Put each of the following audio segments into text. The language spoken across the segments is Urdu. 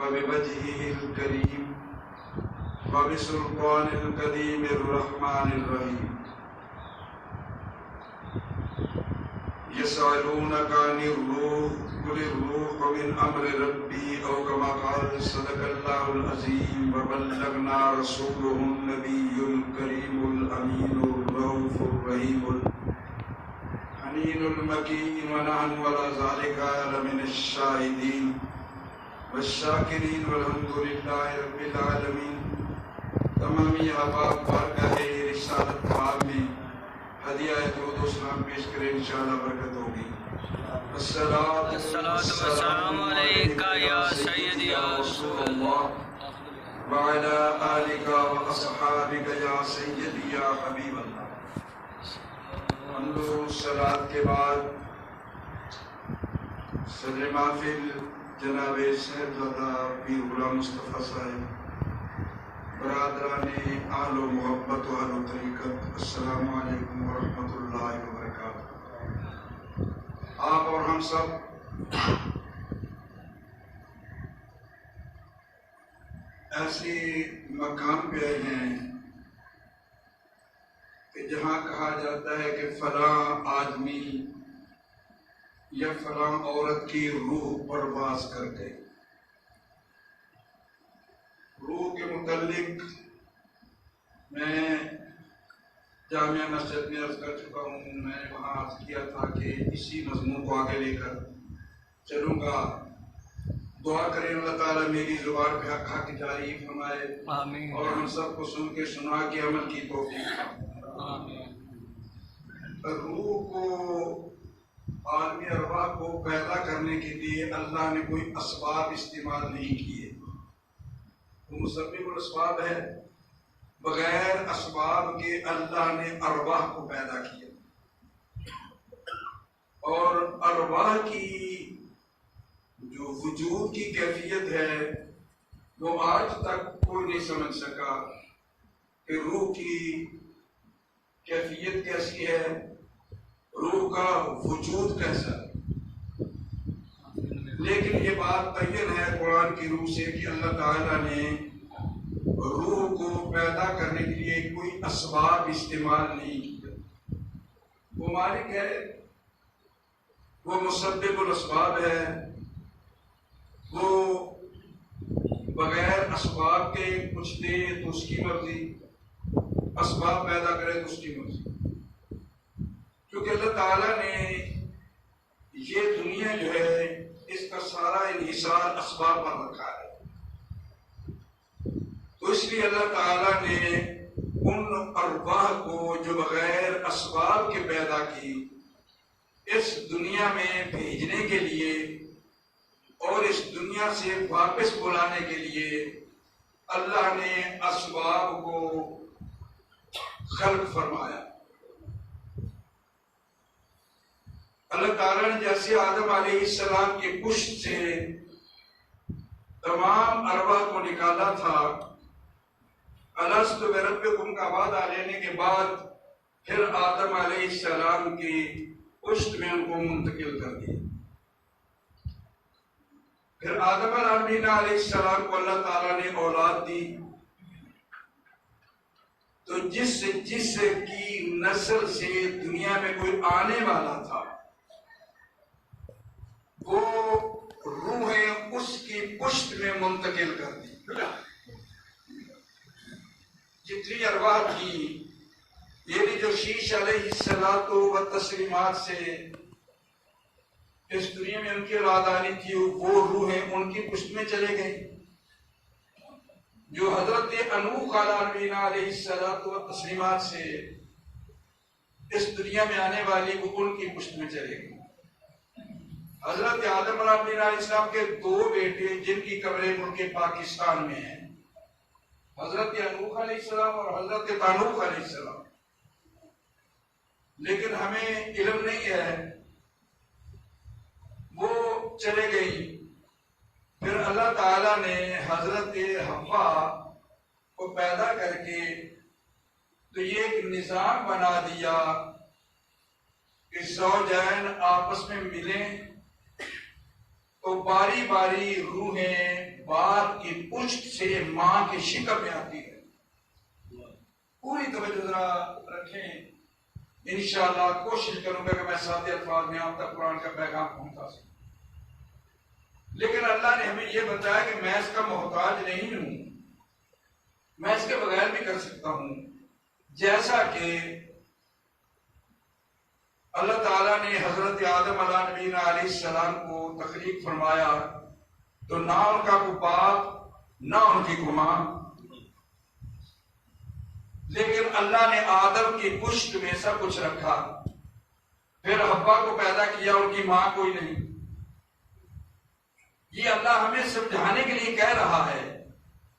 وبوجهه الكريم وبسلطان القديم الرحمن الرحيم يسألونك عن الروح قل الروح من أمر ربي أو كما قال صدق الله العظيم وبلغنا رسوله النبي الكريم الأمين الرؤوف الرحيم الحنين المكين ونحن على ذلك لمن الشاهدين والشاکرین والحمد للہ رب العالمین۔ تمامی احباب بارگاہ رسالت پاک میں ہدیہ درود و سلام پیش کریں، انشاءاللہ برکت ہوگی۔ الصلاۃ والسلام علیک یا سیدی یا رسول اللہ وعلی آلک واصحابک یا سیدی یا حبیب اللہ۔ صلاۃ کے بعد صدر محفل جناب صاحبزادہ پیر غلام مصطفیٰ صاحب، برادران اہل و محبت و اہل و طریقت، السلام علیکم ورحمۃ اللہ وبرکاتہ۔ آپ اور ہم سب ایسے مقام پہ آئے ہیں کہ جہاں کہا جاتا ہے کہ فلاں آدمی یا فلاں عورت کی روح پرواز کر گئی۔ روح کے متعلق میں جامعہ مسجد میں عرض کر چکا ہوں، میں نے وہاں عرض کیا تھا کہ اسی مضمون کو آگے لے کر چلوں گا۔ دعا کریں اللہ تعالیٰ میری زبان پہ حق جاری فرمائے اور ہم سب کو سن کے سنا کے عمل کی توفیق۔ روح کو، عالمی ارواح کو پیدا کرنے کے لیے اللہ نے کوئی اسباب استعمال نہیں کیے، وہ مسبب الاسباب ہے۔ بغیر اسباب کے اللہ نے ارواح کو پیدا کیا، اور ارواح کی جو وجود کی کیفیت ہے وہ آج تک کوئی نہیں سمجھ سکا کہ روح کی کیفیت کیسی ہے، روح کا وجود کیسا ہے۔ لیکن یہ بات تعین ہے قرآن کی روح سے کہ اللہ تعالیٰ نے روح کو پیدا کرنے کے لیے کوئی اسباب استعمال نہیں کیا۔ وہ مالک ہے، وہ مسبب الاسباب ہے، وہ بغیر اسباب کے کچھ دے تو اس کی مرضی، اسباب پیدا کرے تو اس کی مرضی۔ کیونکہ اللہ تعالیٰ نے یہ دنیا جو ہے اس کا سارا انحصار اسباب پر رکھا ہے، تو اس لیے اللہ تعالیٰ نے ان ارواح کو جو بغیر اسباب کے پیدا کی اس دنیا میں بھیجنے کے لیے اور اس دنیا سے واپس بلانے کے لیے اللہ نے اسباب کو خلق فرمایا۔ اللہ تعالیٰ نے جیسے آدم علیہ السلام کی پشت سے تمام ارواح کو نکالا تھا، الست بربکم کا وعدہ لینے کے بعد پھر آدم علیہ السلام کی پشت میں ان کو منتقل کر دیا۔ پھر آدم علیہ السلام کو اللہ تعالیٰ نے اولاد دی، تو جس کی نسل سے دنیا میں کوئی آنے والا تھا وہ روحیں اس کی پشت میں منتقل کر دی۔ جتنی ارواح تھی، یعنی جو شیش علیہ الصلاۃ و تسلیمات سے اس دنیا میں ان کی اولاد آنی تھی، وہ روحیں ان کی پشت میں چلے گئی۔ جو حضرت انوح علیہ الصلاۃ و تسلیمات سے اس دنیا میں آنے والی وہ ان کی پشت میں چلے گئی۔ حضرت آدم علیہ السلام کے دو بیٹے جن کی قبریں ملک پاکستان میں ہیں، حضرت انوح علیہ السلام اور حضرت تانوخ علیہ السلام، لیکن ہمیں علم نہیں ہے، وہ چلے گئی۔ پھر اللہ تعالیٰ نے حضرت حوا کو پیدا کر کے تو یہ ایک نظام بنا دیا کہ زوجین آپس میں ملیں تو باری باری روحیں بار کی پشت سے ماں کے شکم میں آتی ہے. پوری توجہ ذرا رکھیں. انشاءاللہ کوشش کروں گا کہ میں سادے الفاظ میں آپ تک قرآن کا پیغام پہنچا سکوں. لیکن اللہ نے ہمیں یہ بتایا کہ میں اس کا محتاج نہیں ہوں، میں اس کے بغیر بھی کر سکتا ہوں. جیسا کہ اللہ تعالیٰ نے حضرت آدم علیہ نبینا علیہ السلام کو تخلیق فرمایا تو نہ ان کا کوئی باپ نہ ان کی کوئی ماں، لیکن اللہ نے آدم کی پشت میں سب کچھ رکھا. پھر حوا کو پیدا کیا، ان کی ماں کوئی نہیں. یہ اللہ ہمیں سمجھانے کے لیے کہہ رہا ہے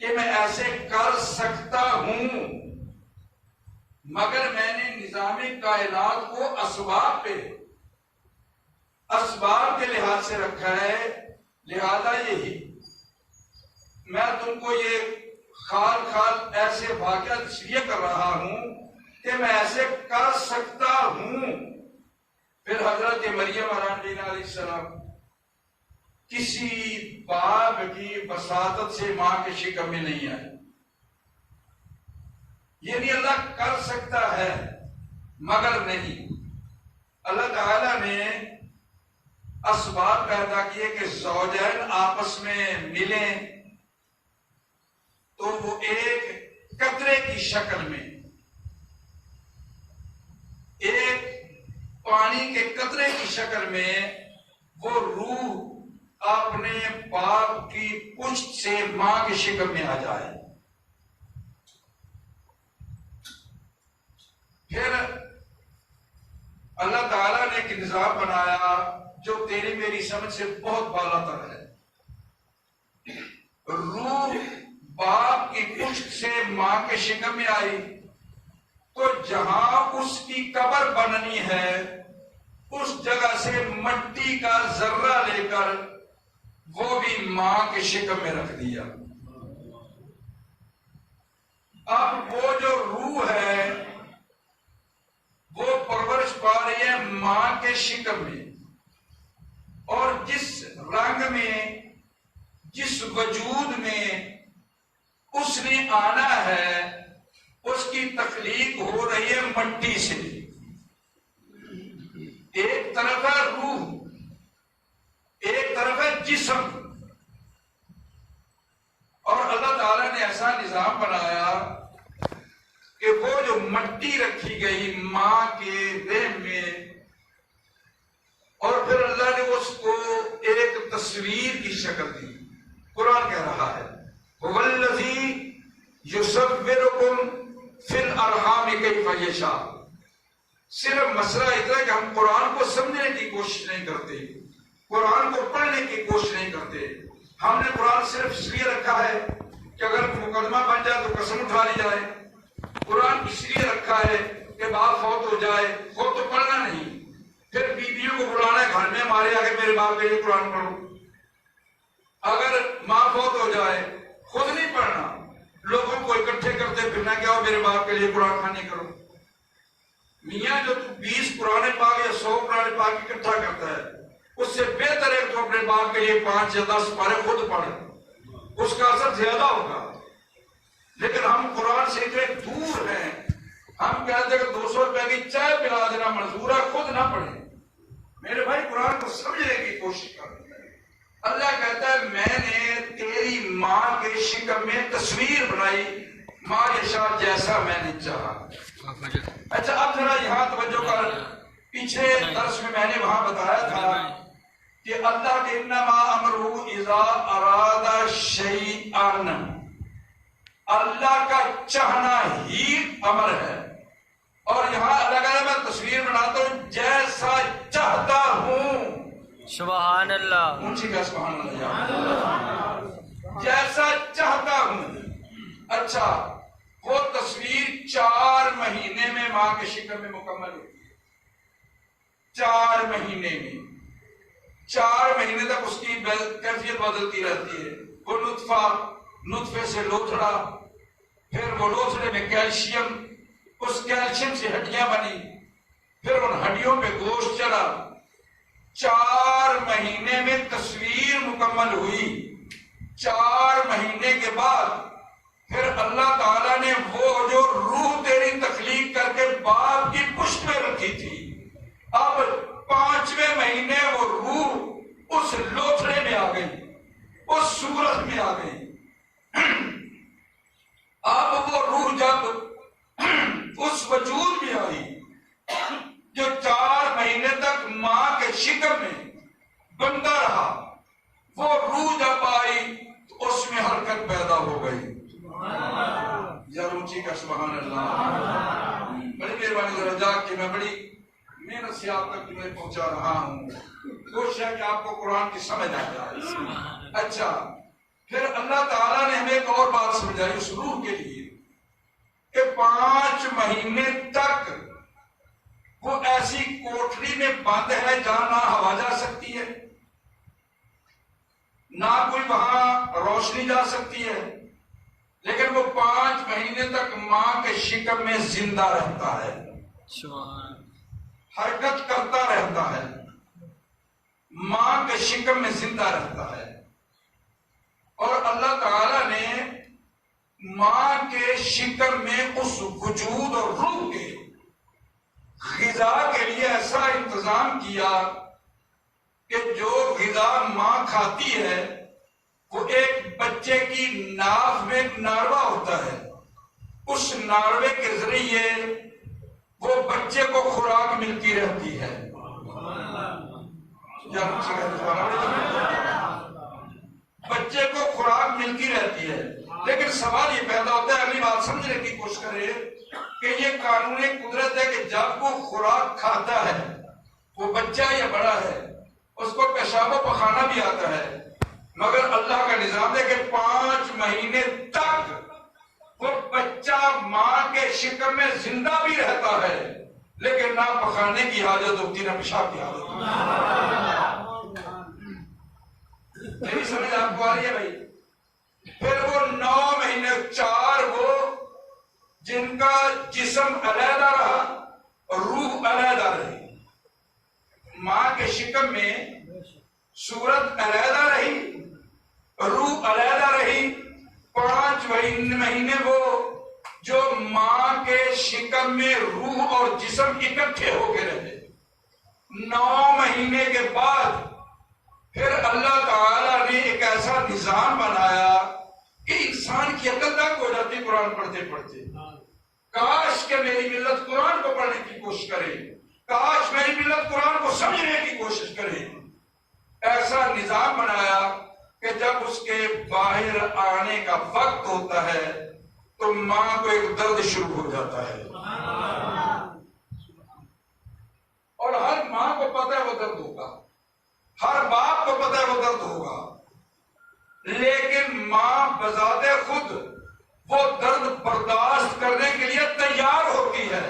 کہ میں ایسے کر سکتا ہوں، مگر میں نے نظام کائنات کو اسباب کے لحاظ سے رکھا ہے. لہذا یہی میں تم کو یہ خال ایسے واقعات اس لیے کر رہا ہوں کہ میں ایسے کر سکتا ہوں. پھر حضرت مریم علیہ السلام کسی باپ کی وساطت سے ماں کے شکم میں نہیں آئے. یعنی اللہ کر سکتا ہے مگر نہیں. اللہ تعالیٰ نے اسباب پیدا کیے کہ زوجین آپس میں ملیں تو وہ ایک قطرے کی شکل میں، ایک پانی کے قطرے کی شکل میں وہ روح اپنے باپ کی پشت سے ماں کے شکم میں آ جائے. پھر اللہ تعالیٰ نے ایک نظام بنایا جو تیری میری سمجھ سے بہت بالا تر ہے. روح باپ کی پشت سے ماں کے شکم میں آئی تو جہاں اس کی قبر بننی ہے اس جگہ سے مٹی کا ذرہ لے کر وہ بھی ماں کے شکم میں رکھ دیا. اب وہ جو روح ہے وہ پرورش پا رہی ہے ماں کے شکم میں، اور جس رنگ میں، جس وجود میں اس نے آنا ہے اس کی تخلیق ہو رہی ہے مٹی سے. ایک طرف ہے روح، ایک طرف ہے جسم. اور اللہ تعالیٰ نے ایسا نظام بنایا کہ وہ جو مٹی رکھی گئی ماں کے رحم میں، اور پھر اللہ نے اس کو ایک تصویر کی شکل دی. قرآن کہہ رہا ہے وَالَّذِي يُصَوِّرُكُمْ فِي الْأَرْحَامِ كَيْفَ يَشَاءُ. صرف مسئلہ اتنا کہ ہم قرآن کو سمجھنے کی کوشش نہیں کرتے، قرآن کو پڑھنے کی کوشش نہیں کرتے. ہم نے قرآن صرف اس لیے رکھا ہے کہ اگر مقدمہ بن جائے تو قسم اٹھا لی جائے. قرآن اس لیے رکھا ہے کہ باپ فوت ہو جائے، وہ تو پڑھنا نہیں، پھر بیویوں کو بلانا ہے گھر میں ہمارے آگے میرے باپ کے لیے قرآن پڑھو. اگر ماں فوت ہو جائے خود نہیں پڑھنا، لوگوں کو اکٹھے کرتے پھرنا کیا ہو میرے باپ کے لیے قرآن خوانی کرو. میاں جو 20 قرآن پاک یا 100 قرآن پاک اکٹھا کرتا ہے اس سے بہتر ہے تو اپنے باپ کے لیے 5 یا 10 پارے خود پڑھے، اس کا اثر زیادہ ہوگا. لیکن ہم قرآن سے اتنے دور ہیں، ہم کہتے ہیں کہ 200 روپے کی چائے پلا دینا منظور ہے، خود نہ پڑھیں. میرے بھائی قرآن کو سمجھنے کی کوشش کریں. اللہ کہتا ہے میں نے تیری ماں کے شکم میں تصویر بنائی، ماں یشاء جیسا میں نے چاہا. اچھا اب ذرا یہاں توجہ کر. پیچھے درس میں نے وہاں بتایا تھا کہ اللہ کے انما امرہ اذا اراد شیئا، اللہ کا چاہنا ہی امر ہے. اور یہاں اللہ کہتا ہے میں تصویر بناتا ہوں جیسا چاہتا ہوں. سبحان اللہ. اونچی کا سبحان اللہ. جیسا چاہتا ہوں. اچھا وہ تصویر 4 مہینے میں ماں کے شکم میں مکمل ہوتی ہے. 4 مہینے میں، 4 مہینے تک اس کی کیفیت بدلتی رہتی ہے. وہ نطفے سے لوتھڑا، پھر وہ لوتھڑے میں کیلشیم، اس کیلشیم سے ہڈیاں بنی، پھر ان ہڈیوں پہ گوشت چڑھا. 4 مہینے میں تصویر مکمل ہوئی. 4 مہینے مہینے کے بعد پھر اللہ تعالیٰ نے وہ جو روح تیری تخلیق کر کے باپ کی پشت میں رکھی تھی، اب 5ویں مہینے وہ روح اس لوتھڑے میں آ گئی، اس صورت میں آ گئی۔ اب وہ روح جب اس وجود میں آئی جو 4 مہینے تک ماں کے شکم میں بندہ رہا، وہ روح جب آئی تو اس میں حرکت پیدا ہو گئی۔ ذرا اونچی کا سبحان اللہ۔ بڑی مہربانی ذرا جا کہ میں بڑی محنت سے آپ تک میں پہنچا رہا ہوں، کوشش ہے کہ آپ کو قرآن کی سمجھ آ جائے۔ اچھا، پھر اللہ تعالیٰ نے ہمیں ایک اور بات سمجھائی اس روح کے لیے کہ 5 مہینے تک وہ ایسی کوٹری میں بند ہے جہاں نہ ہوا جا سکتی ہے، نہ کوئی وہاں روشنی جا سکتی ہے، لیکن وہ 5 مہینے تک ماں کے شکم میں زندہ رہتا ہے، حرکت کرتا رہتا ہے، ماں کے شکم میں زندہ رہتا ہے۔ اور اللہ تعالیٰ نے ماں کے شکم میں اس وجود اور روح کے غذا کے لیے ایسا انتظام کیا کہ جو غذا ماں کھاتی ہے وہ ایک بچے کی ناف میں ایک ناروا ہوتا ہے، اس ناروے کے ذریعے وہ بچے کو خوراک ملتی رہتی ہے۔ بچے کو خوراک ملتی رہتی ہے، لیکن سوال یہ پیدا ہوتا ہے، اگلی بات سمجھنے کی کوشش کرے کہ یہ قانون قدرت ہے کہ جب وہ خوراک کھاتا ہے، وہ بچہ یا بڑا ہے، اس کو پیشاب و پخانہ بھی آتا ہے، مگر اللہ کا نظام ہے کہ 5 مہینے تک وہ بچہ ماں کے شکم میں زندہ بھی رہتا ہے، لیکن نہ پخانے کی حاجت ہوتی نہ پیشاب کی حاجت ہوتی۔ میری سمجھ آپ کو آ رہی ہے بھائی؟ پھر وہ 9 مہینے 4 وہ جن کا جسم علیحدہ رہا اور روح علیحدہ رہی، ماں کے شکم میں صورت علیحدہ رہی، روح علیحدہ رہی۔ 5 مہینے وہ جو ماں کے شکم میں روح اور جسم اکٹھے ہو کے رہے۔ 9 مہینے کے بعد پھر اللہ تعالیٰ نے ایک ایسا نظام بنایا کہ انسان کی عقل تک ہو جاتی قرآن پڑھتے پڑھتے۔ کاش کہ میری ملت قرآن کو پڑھنے کی کوشش کرے، کاش میری ملت قرآن کو سمجھنے کی کوشش کرے۔ ایسا نظام بنایا کہ جب اس کے باہر آنے کا وقت ہوتا ہے تو ماں کو ایک درد شروع ہو جاتا ہے، اور ہر ماں کو پتہ ہے وہ درد ہوگا، ہر باپ کو پتہ ہے وہ درد ہوگا، لیکن ماں بذات خود وہ درد برداشت کرنے کے لیے تیار ہوتی ہے۔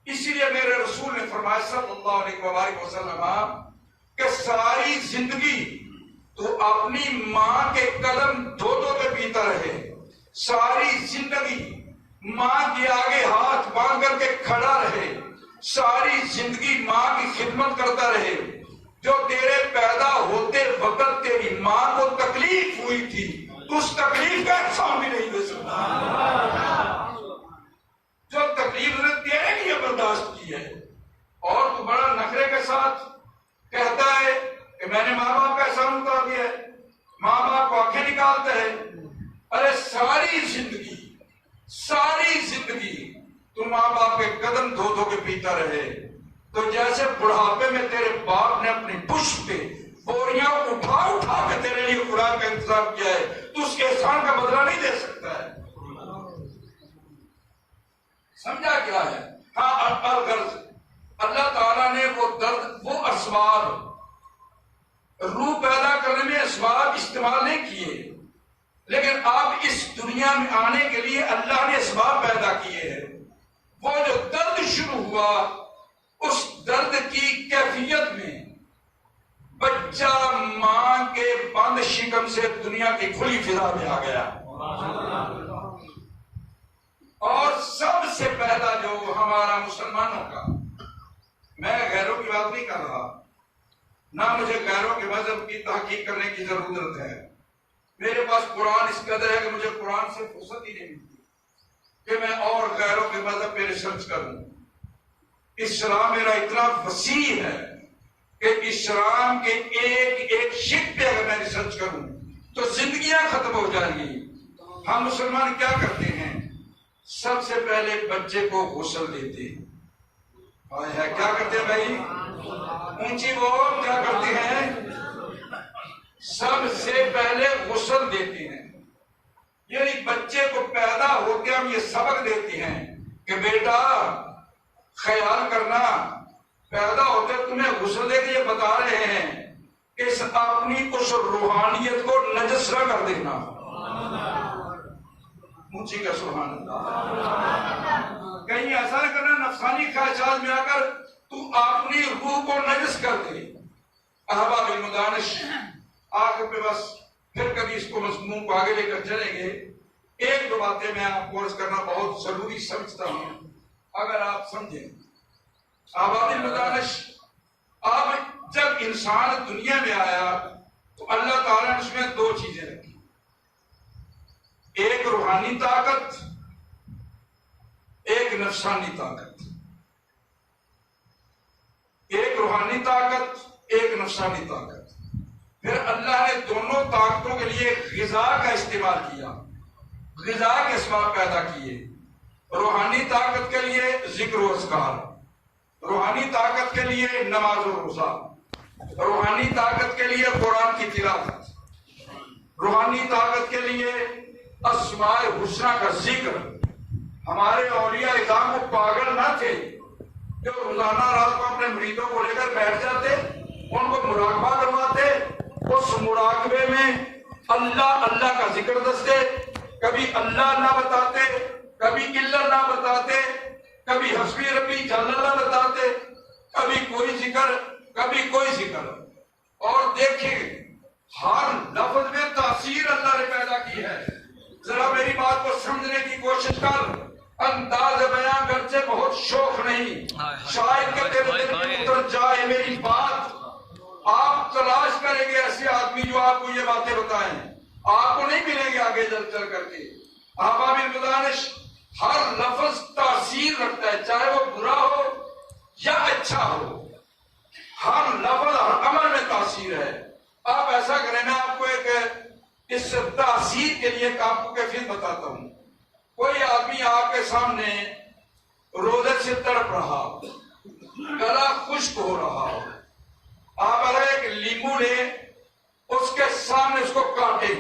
اسی لیے میرے رسول نے فرمایا صلی اللہ علیہ وآلہ وسلم کہ ساری زندگی تو اپنی ماں کے قدم دھو دھو کے پیتا رہے، ساری زندگی ماں کے آگے ہاتھ باندھ کر کے کھڑا رہے، ساری زندگی ماں کی خدمت کرتا رہے۔ جو تیرے پیدا ہوتے وقت تیری ماں کو تکلیف ہوئی تھی، تو اس تکلیف کا احسان بھی نہیں دے سکتا۔ جو تکلیف نے تیرے لیے برداشت کی ہے، اور تو بڑا نخرے کے ساتھ کہتا ہے کہ میں نے ماں باپ کا احسان اتار دیا ہے، ماں باپ کو آنکھیں نکالتے ہیں۔ ارے ساری زندگی تو ماں باپ کے قدم دھو دھو کے پیتا رہے، تو جیسے بڑھاپے میں تیرے باپ نے اپنی پشت پہ بوریاں اٹھا اٹھا کے تیرے لیے خوراک کا انتظام کیا ہے، تو اس کے احسان کا بدلہ نہیں دے سکتا ہے۔ سمجھا کیا ہے؟ ہاں، الغرض اللہ تعالیٰ نے وہ درد، وہ اسباب، روح پیدا کرنے میں اسباب استعمال نہیں کیے، لیکن اب اس دنیا میں آنے کے لیے اللہ نے اسباب پیدا کیے ہیں۔ وہ جو درد شروع ہوا، اس درد کی کیفیت میں بچہ ماں کے بند شکم سے دنیا کی کھلی فضا میں آ گیا، اور سب سے پہلا جو ہمارا مسلمانوں کا، میں غیروں کی بات نہیں کر رہا، نہ مجھے غیروں کے مذہب کی تحقیق کرنے کی ضرورت ہے، میرے پاس قرآن اس قدر ہے کہ مجھے قرآن سے فرصت ہی نہیں ملتی کہ میں اور غیروں کے مذہب پہ ریسرچ کروں. اسلام میرا اتنا وسیع ہے کہ اسلام کے ایک ایک شق پہ اگر میں ریسرچ کروں تو زندگیاں ختم ہو جائیں گی. ہم مسلمان کیا کرتے ہیں؟ سب سے پہلے بچے کو غسل دیتے ہیں. کیا کرتے ہیں بھائی؟ اونچی بول. کیا کرتے ہیں؟ سب سے پہلے غسل دیتے ہیں. یعنی بچے کو پیدا ہوتے ہم یہ سبق دیتے ہیں کہ بیٹا خیال کرنا، پیدا ہوتے تمہیں غسل دے کے یہ بتا رہے ہیں کہ اپنی اس روحانیت کو نجس نہ کر دینا. اونچی کا سبحان اللہ. کہیں ایسا نہ کرنا نفسانی خواہشات میں آ کر تو اپنی روح کو نجس کر دے. احباب المدانش، آخر پہ بس پھر کبھی اس کو مضمون کو آگے لے کر چلیں گے. ایک دو باتیں میں آپ کو عرض کرنا بہت ضروری سمجھتا ہوں. اگر آپ سمجھیں احباب المدانش، اب جب انسان دنیا میں آیا تو اللہ تعالیٰ نے اس میں دو چیزیں رکھی. ایک روحانی طاقت، ایک نفسانی طاقت. ایک روحانی طاقت، ایک نفسانی طاقت. پھر اللہ نے دونوں طاقتوں کے لیے غذا کا استعمال کیا، غذا کے اسباب پیدا کیے. روحانی طاقت کے لیے ذکر و اذکار، روحانی طاقت کے لیے نماز و روزہ، روحانی طاقت کے لیے قرآن کی تلاوت، روحانی طاقت کے لیے اسماء الحسنی کا ذکر. ہمارے اولیاء اعظام کو پاگل نہ تھے جو روزانہ رات کو اپنے مریدوں کو لے کر بیٹھ جاتے، ان کو مراقبہ کرواتے. اس مراقبے میں اللہ اللہ کا ذکر دستے، کبھی اللہ نہ بتاتے، کبھی اللہ نہ بتاتے، کبھی حسبی ربی جل اللہ بتاتے، کبھی کوئی ذکر، کبھی کوئی ذکر. اور دیکھیں ہر لفظ میں تاثیر اللہ نے پیدا کی ہے. ذرا میری بات کو سمجھنے کی کوشش کر. انداز بیان گرچہ بہت شوق نہیں، شاید کہ تیرے دل میں اتر جائے میری بات. آپ تلاش کریں گے ایسے آدمی جو آپ کو یہ باتیں بتائیں، آپ کو نہیں ملیں گے آگے چل کر کے. احباب المدانش، ہر لفظ تاثیر رکھتا ہے، چاہے وہ برا ہو یا اچھا ہو. ہر لفظ ہر عمل میں تاثیر ہے. آپ ایسا کریں، میں آپ کو ایک اس تاثیر کے لیے آپ کو کیفیت بتاتا ہوں. کوئی آدمی آپ کے سامنے روزے سے تڑپ رہا، گلا خشک ہو رہا ہو، آپ اگر ایک لیمو لیں اس کے سامنے اس کو کاٹیں.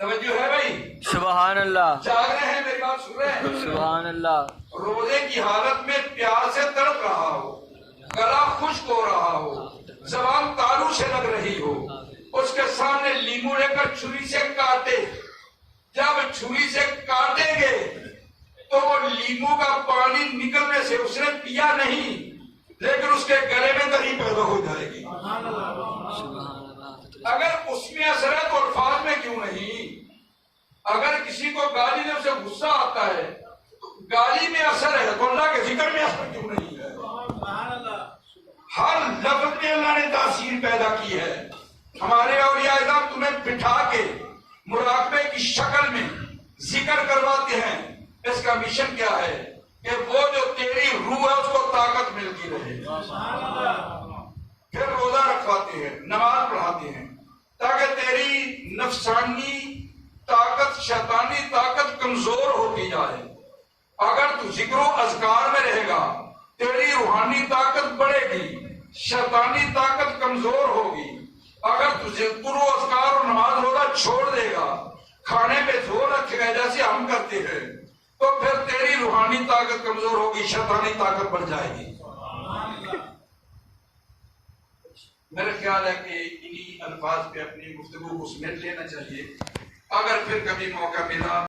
توجہ ہے بھائی؟ سبحان اللہ. جاگ رہے ہیں؟ میری بات سن رہے ہیں؟ سبحان اللہ. روزے کی حالت میں پیاس سے تڑپ رہا ہو، گلا خشک ہو رہا ہو، زبان تالو سے لگ رہی ہو، اس کے سامنے لیمو لے کر چھری سے کاٹے. جب چھری سے کاٹیں گے تو وہ لیمو کا پانی نکلنے سے اس نے پیا نہیں، لیکن اس کے گلے میں دہی پیدا ہو جائے گی. اگر اس میں اثر ہے تو الفاظ میں کیوں نہیں؟ اگر کسی کو گالی میں اسے غصہ آتا ہے تو گالی میں اثر ہے تو اللہ کے ذکر میں اثر کیوں نہیں ہے؟ ہر لفظ میں اللہ نے تاثیر پیدا کی ہے. ہمارے اولیاء اعظام تمہیں بٹھا کے مراقبے کی شکل میں ذکر کرواتے ہیں. اس کا مشن کیا ہے؟ کہ وہ جو تیری روح ہے اس کو طاقت ملتی رہے. پھر روزہ رکھواتے ہیں، نماز پڑھاتے ہیں تاکہ تیری نفسانی طاقت، شیطانی طاقت کمزور ہوتی جائے. اگر تو ذکر و اذکار میں رہے گا تیری روحانی طاقت بڑھے گی، شیطانی طاقت کمزور ہوگی. اگر تو ذکر و اذکار اور نماز روزہ چھوڑ دے گا، کھانے پہ زور رکھے گا جیسے ہم کرتے ہیں، تو پھر تیری روحانی طاقت کمزور ہوگی، شیطانی طاقت بڑھ جائے گی. میرا خیال ہے کہ انہی الفاظ پہ اپنی گفتگو کو سمیٹ لینا چاہیے. اگر پھر کبھی موقع ملا